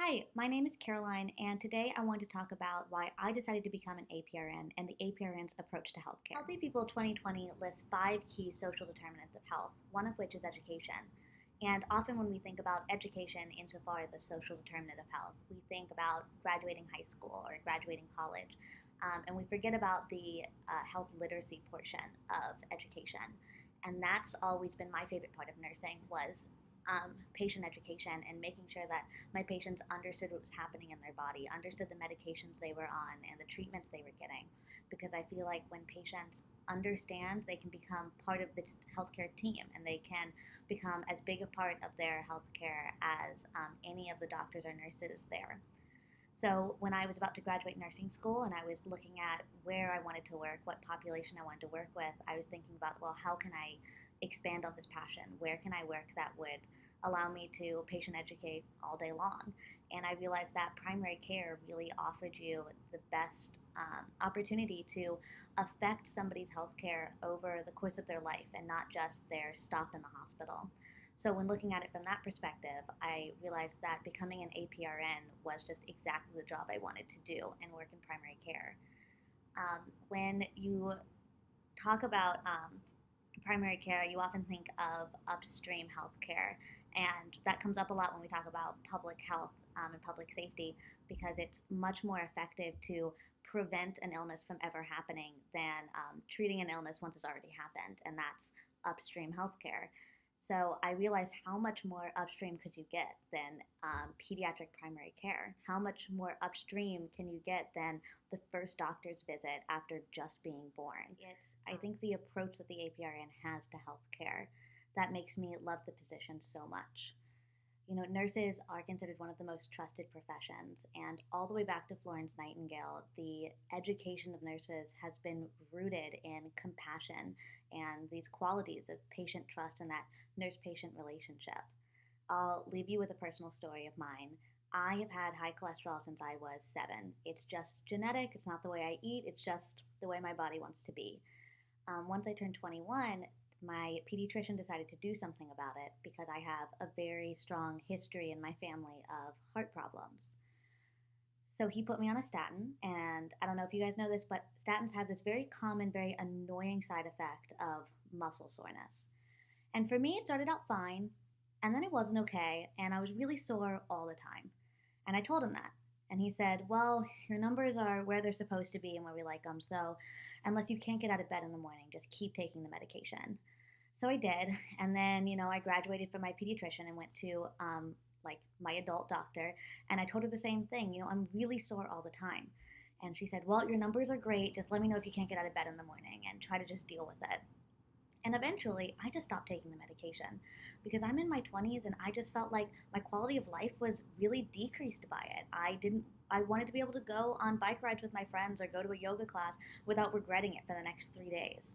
Hi, my name is Caroline, and today I want to talk about why I decided to become an APRN and the APRN's approach to healthcare. Healthy People 2020 lists 5 key social determinants of health, one of which is education. And often when we think about education insofar as a social determinant of health, we think about graduating high school or graduating college, and we forget about the health literacy portion of education. And that's always been my favorite part of nursing was patient education and making sure that my patients understood what was happening in their body, understood the medications they were on and the treatments they were getting. Because I feel like when patients understand, they can become part of the healthcare team and they can become as big a part of their healthcare as any of the doctors or nurses there. So when I was about to graduate nursing school and I was looking at where I wanted to work, what population I wanted to work with, I was thinking about, well, how can I expand on this passion? Where can I work that would allow me to patient educate all day long? And I realized that primary care really offered you the best opportunity to affect somebody's healthcare over the course of their life and not just their stop in the hospital. So when looking at it from that perspective, I realized that becoming an APRN was just exactly the job I wanted to do and work in primary care. When you talk about primary care, you often think of upstream healthcare, and that comes up a lot when we talk about public health and public safety because it's much more effective to prevent an illness from ever happening than treating an illness once it's already happened, and that's upstream healthcare. So I realized how much more upstream could you get than pediatric primary care? How much more upstream can you get than the first doctor's visit after just being born? It's, I think, the approach that the APRN has to healthcare that makes me love the position so much. You know, nurses are considered one of the most trusted professions, and all the way back to Florence Nightingale, the education of nurses has been rooted in compassion and these qualities of patient trust and that nurse patient relationship. I'll leave you with a personal story of mine. I have had high cholesterol since I was 7. It's just genetic, it's not the way I eat, it's just the way my body wants to be. Once I turned 21, my pediatrician decided to do something about it because I have a very strong history in my family of heart problems. So he put me on a statin, and I don't know if you guys know this, but statins have this very common, very annoying side effect of muscle soreness. And for me, it started out fine, and then it wasn't okay, and I was really sore all the time. And I told him that. And he said, well, your numbers are where they're supposed to be and where we like them, so unless you can't get out of bed in the morning, just keep taking the medication. So I did, and then I graduated from my pediatrician and went to like my adult doctor, and I told her the same thing. I'm really sore all the time, and she said, "Well, your numbers are great. Just let me know if you can't get out of bed in the morning, and try to just deal with it." And eventually, I just stopped taking the medication because I'm in my 20s and I just felt like my quality of life was really decreased by it. I wanted to be able to go on bike rides with my friends or go to a yoga class without regretting it for the next 3 days.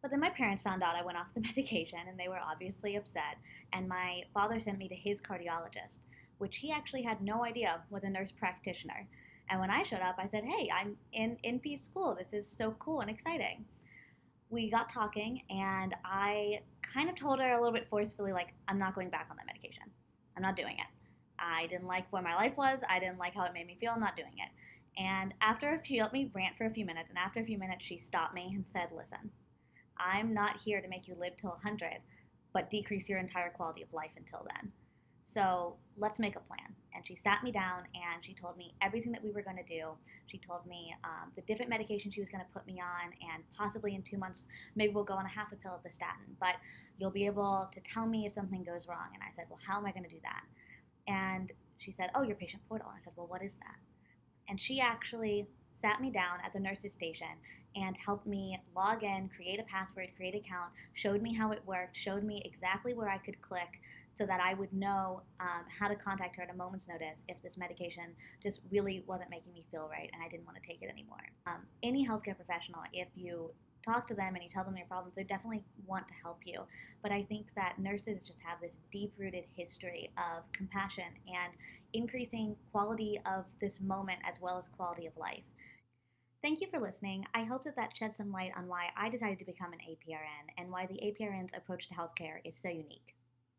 But then my parents found out I went off the medication and they were obviously upset. And my father sent me to his cardiologist, which he actually had no idea was a nurse practitioner. And when I showed up, I said, "Hey, I'm in NP school. This is so cool and exciting." We got talking, and I kind of told her a little bit forcefully, like, I'm not going back on that medication. I'm not doing it. I didn't like where my life was. I didn't like how it made me feel. I'm not doing it. And she let me rant for a few minutes. And after a few minutes, she stopped me and said, "Listen, I'm not here to make you live till 100, but decrease your entire quality of life until then. So let's make a plan." And she sat me down and she told me everything that we were going to do. She told me the different medication she was going to put me on, and possibly in 2 months, maybe we'll go on a half a pill of the statin, but you'll be able to tell me if something goes wrong. And I said, "Well, how am I going to do that?" And she said, "Oh, your patient portal." And I said, "Well, what is that?" And she actually sat me down at the nurse's station and helped me log in, create a password, create an account, showed me how it worked, showed me exactly where I could click so that I would know how to contact her at a moment's notice if this medication just really wasn't making me feel right and I didn't want to take it anymore. Any healthcare professional, if you talk to them and you tell them your problems, they definitely want to help you. But I think that nurses just have this deep-rooted history of compassion and increasing quality of this moment as well as quality of life. Thank you for listening. I hope that sheds some light on why I decided to become an APRN and why the APRN's approach to healthcare is so unique.